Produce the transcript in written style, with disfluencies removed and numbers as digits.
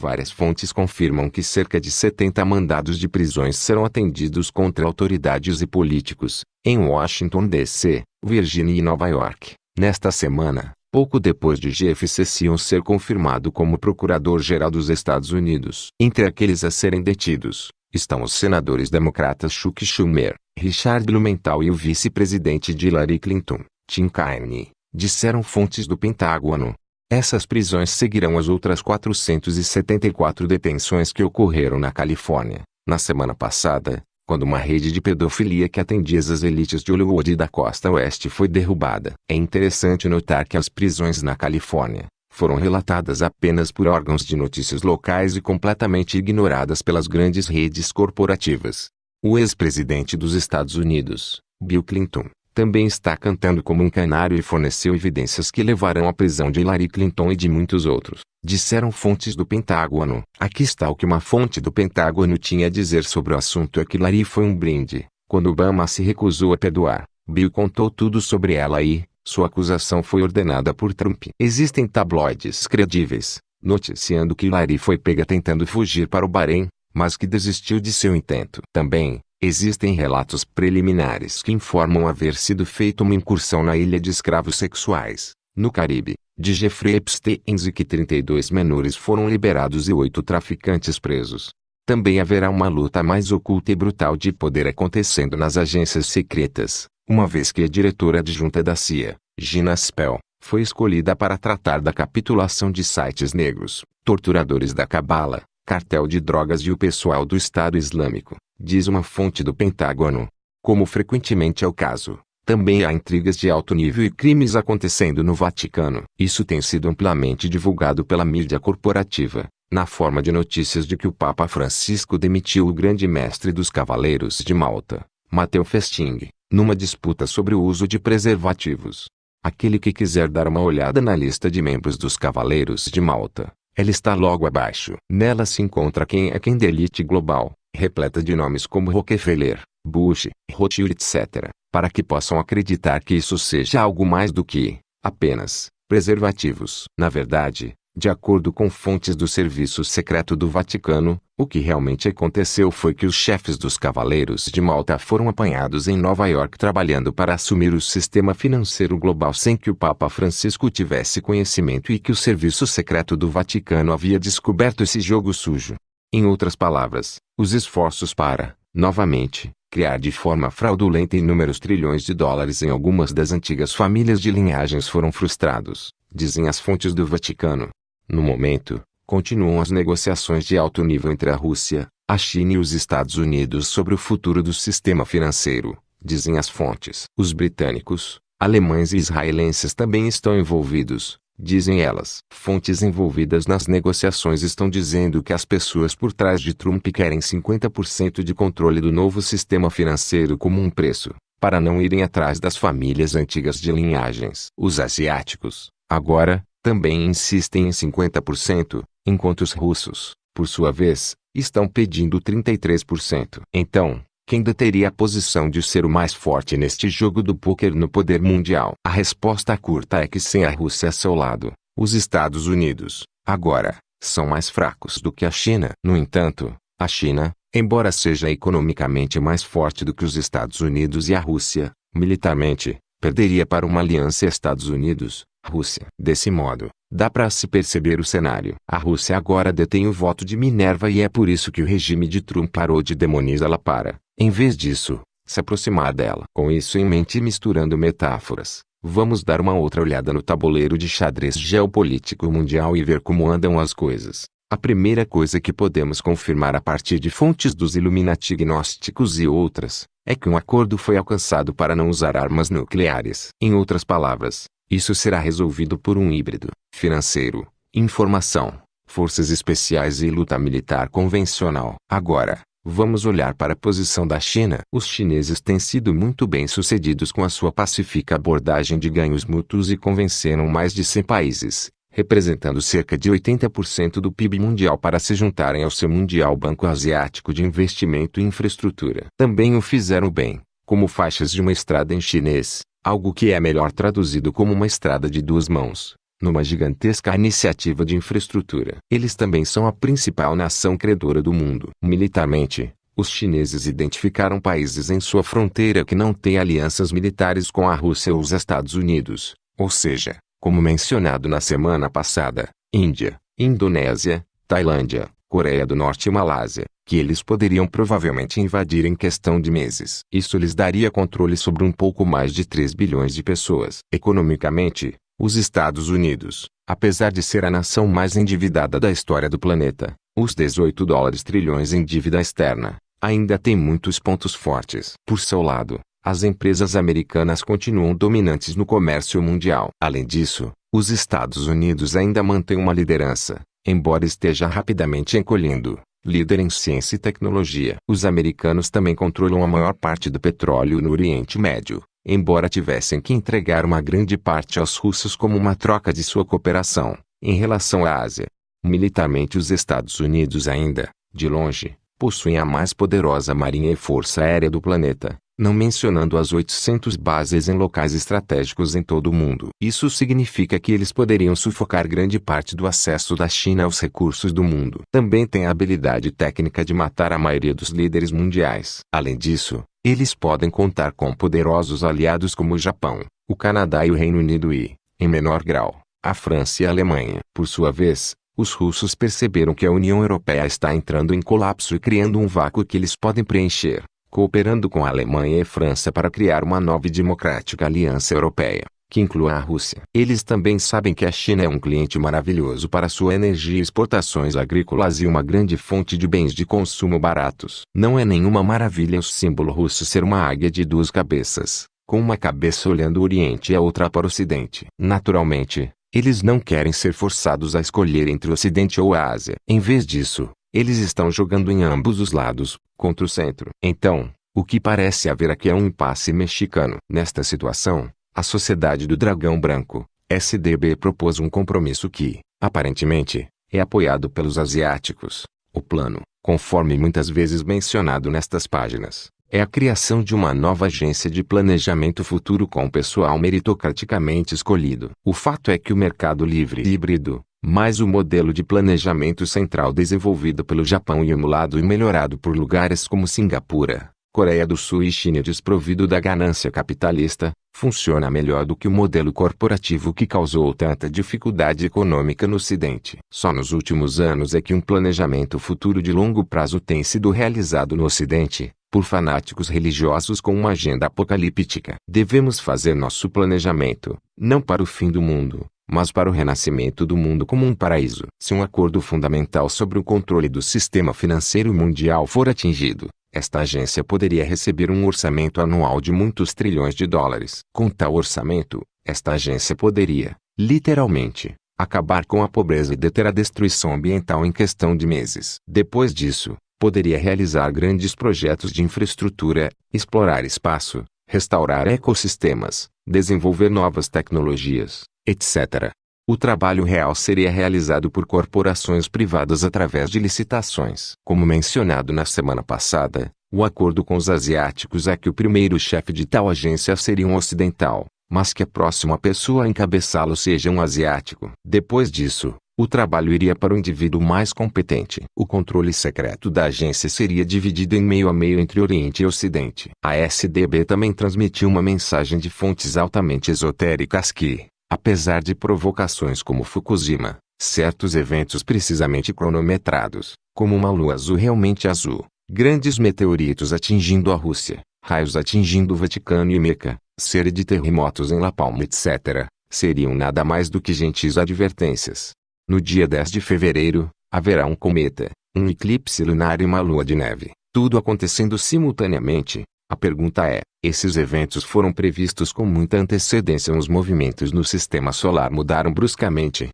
várias fontes confirmam que cerca de 70 mandados de prisões serão atendidos contra autoridades e políticos, em Washington, D.C., Virgínia e Nova York, nesta semana, pouco depois de Jeff Sessions ser confirmado como Procurador-Geral dos Estados Unidos. Entre aqueles a serem detidos, estão os senadores democratas Chuck Schumer, Richard Blumenthal e o vice-presidente de Hillary Clinton, Tim Kaine, disseram fontes do Pentágono. Essas prisões seguirão as outras 474 detenções que ocorreram na Califórnia, na semana passada, quando uma rede de pedofilia que atendia as elites de Hollywood e da costa oeste foi derrubada. É interessante notar que as prisões na Califórnia foram relatadas apenas por órgãos de notícias locais e completamente ignoradas pelas grandes redes corporativas. O ex-presidente dos Estados Unidos, Bill Clinton, também está cantando como um canário e forneceu evidências que levarão à prisão de Hillary Clinton e de muitos outros, disseram fontes do Pentágono. Aqui está o que uma fonte do Pentágono tinha a dizer sobre o assunto: é que Hillary foi um brinde. Quando Obama se recusou a perdoar, Bill contou tudo sobre ela e sua acusação foi ordenada por Trump. Existem tabloides credíveis noticiando que Hillary foi pega tentando fugir para o Bahrein, mas que desistiu de seu intento. Também existem relatos preliminares que informam haver sido feita uma incursão na ilha de escravos sexuais, no Caribe, de Jeffrey Epstein e que 32 menores foram liberados e 8 traficantes presos. Também haverá uma luta mais oculta e brutal de poder acontecendo nas agências secretas, uma vez que a diretora adjunta da CIA, Gina Spell, foi escolhida para tratar da capitulação de sites negros, torturadores da Cabala, cartel de drogas e o pessoal do Estado Islâmico, diz uma fonte do Pentágono. Como frequentemente é o caso, também há intrigas de alto nível e crimes acontecendo no Vaticano. Isso tem sido amplamente divulgado pela mídia corporativa, na forma de notícias de que o Papa Francisco demitiu o grande mestre dos Cavaleiros de Malta, Matteo Festing, numa disputa sobre o uso de preservativos. Aquele que quiser dar uma olhada na lista de membros dos Cavaleiros de Malta, ela está logo abaixo. Nela se encontra quem é quem da elite global, repleta de nomes como Rockefeller, Bush, Rothschild etc., para que possam acreditar que isso seja algo mais do que apenas preservativos. Na verdade, de acordo com fontes do Serviço Secreto do Vaticano, o que realmente aconteceu foi que os chefes dos Cavaleiros de Malta foram apanhados em Nova York trabalhando para assumir o sistema financeiro global sem que o Papa Francisco tivesse conhecimento e que o Serviço Secreto do Vaticano havia descoberto esse jogo sujo. Em outras palavras, os esforços para, novamente, criar de forma fraudulenta inúmeros trilhões de dólares em algumas das antigas famílias de linhagens foram frustrados, dizem as fontes do Vaticano. No momento, continuam as negociações de alto nível entre a Rússia, a China e os Estados Unidos sobre o futuro do sistema financeiro, dizem as fontes. Os britânicos, alemães e israelenses também estão envolvidos, dizem elas. Fontes envolvidas nas negociações estão dizendo que as pessoas por trás de Trump querem 50% de controle do novo sistema financeiro como um preço, para não irem atrás das famílias antigas de linhagens. Os asiáticos, agora, também insistem em 50%, enquanto os russos, por sua vez, estão pedindo 33%. Então, quem deteria a posição de ser o mais forte neste jogo do pôquer no poder mundial? A resposta curta é que sem a Rússia a seu lado, os Estados Unidos, agora, são mais fracos do que a China. No entanto, a China, embora seja economicamente mais forte do que os Estados Unidos e a Rússia, militarmente, perderia para uma aliança Estados Unidos-Rússia. Desse modo, dá para se perceber o cenário. A Rússia agora detém o voto de Minerva e é por isso que o regime de Trump parou de demonizá-la para, em vez disso, se aproximar dela. Com isso em mente e misturando metáforas, vamos dar uma outra olhada no tabuleiro de xadrez geopolítico mundial e ver como andam as coisas. A primeira coisa que podemos confirmar a partir de fontes dos Illuminati gnósticos e outras, é que um acordo foi alcançado para não usar armas nucleares. Em outras palavras, isso será resolvido por um híbrido financeiro, informação, forças especiais e luta militar convencional. Agora, vamos olhar para a posição da China. Os chineses têm sido muito bem-sucedidos com a sua pacífica abordagem de ganhos mútuos e convenceram mais de 100 países, representando cerca de 80% do PIB mundial para se juntarem ao seu Mundial Banco Asiático de Investimento e Infraestrutura. Também o fizeram bem, como faixas de uma estrada em chinês, algo que é melhor traduzido como uma estrada de duas mãos, numa gigantesca iniciativa de infraestrutura. Eles também são a principal nação credora do mundo. Militarmente, os chineses identificaram países em sua fronteira que não têm alianças militares com a Rússia ou os Estados Unidos, ou seja, como mencionado na semana passada, Índia, Indonésia, Tailândia, Coreia do Norte e Malásia, que eles poderiam provavelmente invadir em questão de meses. Isso lhes daria controle sobre um pouco mais de 3 bilhões de pessoas. Economicamente, os Estados Unidos, apesar de ser a nação mais endividada da história do planeta, os 18 trilhões em dívida externa, ainda tem muitos pontos fortes. Por seu lado, as empresas americanas continuam dominantes no comércio mundial. Além disso, os Estados Unidos ainda mantêm uma liderança, embora esteja rapidamente encolhendo, líder em ciência e tecnologia. Os americanos também controlam a maior parte do petróleo no Oriente Médio, embora tivessem que entregar uma grande parte aos russos como uma troca de sua cooperação. Em relação à Ásia, militarmente os Estados Unidos ainda, de longe, possuem a mais poderosa marinha e força aérea do planeta, não mencionando as 800 bases em locais estratégicos em todo o mundo. Isso significa que eles poderiam sufocar grande parte do acesso da China aos recursos do mundo. Também têm a habilidade técnica de matar a maioria dos líderes mundiais. Além disso, eles podem contar com poderosos aliados como o Japão, o Canadá e o Reino Unido e, em menor grau, a França e a Alemanha. Por sua vez, os russos perceberam que a União Europeia está entrando em colapso e criando um vácuo que eles podem preencher, cooperando com a Alemanha e França para criar uma nova e democrática aliança europeia, que inclua a Rússia. Eles também sabem que a China é um cliente maravilhoso para sua energia e exportações agrícolas e uma grande fonte de bens de consumo baratos. Não é nenhuma maravilha o símbolo russo ser uma águia de 2 cabeças, com uma cabeça olhando o Oriente e a outra para o Ocidente. Naturalmente, eles não querem ser forçados a escolher entre o Ocidente ou a Ásia. Em vez disso, eles estão jogando em ambos os lados, contra o centro. Então, o que parece haver aqui é um impasse mexicano. Nesta situação, a Sociedade do Dragão Branco, SDB, propôs um compromisso que, aparentemente, é apoiado pelos asiáticos. O plano, conforme muitas vezes mencionado nestas páginas, é a criação de uma nova agência de planejamento futuro com pessoal meritocraticamente escolhido. O fato é que o mercado livre híbrido, mais o modelo de planejamento central desenvolvido pelo Japão e emulado e melhorado por lugares como Singapura, Coreia do Sul e China desprovido da ganância capitalista, funciona melhor do que o modelo corporativo que causou tanta dificuldade econômica no Ocidente. Só nos últimos anos é que um planejamento futuro de longo prazo tem sido realizado no Ocidente, por fanáticos religiosos com uma agenda apocalíptica. Devemos fazer nosso planejamento, não para o fim do mundo, mas para o renascimento do mundo como um paraíso. Se um acordo fundamental sobre o controle do sistema financeiro mundial for atingido, esta agência poderia receber um orçamento anual de muitos trilhões de dólares. Com tal orçamento, esta agência poderia, literalmente, acabar com a pobreza e deter a destruição ambiental em questão de meses. Depois disso, poderia realizar grandes projetos de infraestrutura, explorar espaço, restaurar ecossistemas, desenvolver novas tecnologias, etc. O trabalho real seria realizado por corporações privadas através de licitações. Como mencionado na semana passada, o acordo com os asiáticos é que o primeiro chefe de tal agência seria um ocidental, mas que a próxima pessoa a encabeçá-lo seja um asiático. Depois disso, o trabalho iria para o indivíduo mais competente. O controle secreto da agência seria dividido em meio a meio entre Oriente e Ocidente. A SDB também transmitiu uma mensagem de fontes altamente esotéricas que, apesar de provocações como Fukushima, certos eventos precisamente cronometrados, como uma lua azul realmente azul, grandes meteoritos atingindo a Rússia, raios atingindo o Vaticano e Meca, série de terremotos em La Palma, etc., seriam nada mais do que gentis advertências. No dia 10 de fevereiro, haverá um cometa, um eclipse lunar e uma lua de neve, tudo acontecendo simultaneamente. A pergunta é, esses eventos foram previstos com muita antecedência? Os movimentos no sistema solar mudaram bruscamente,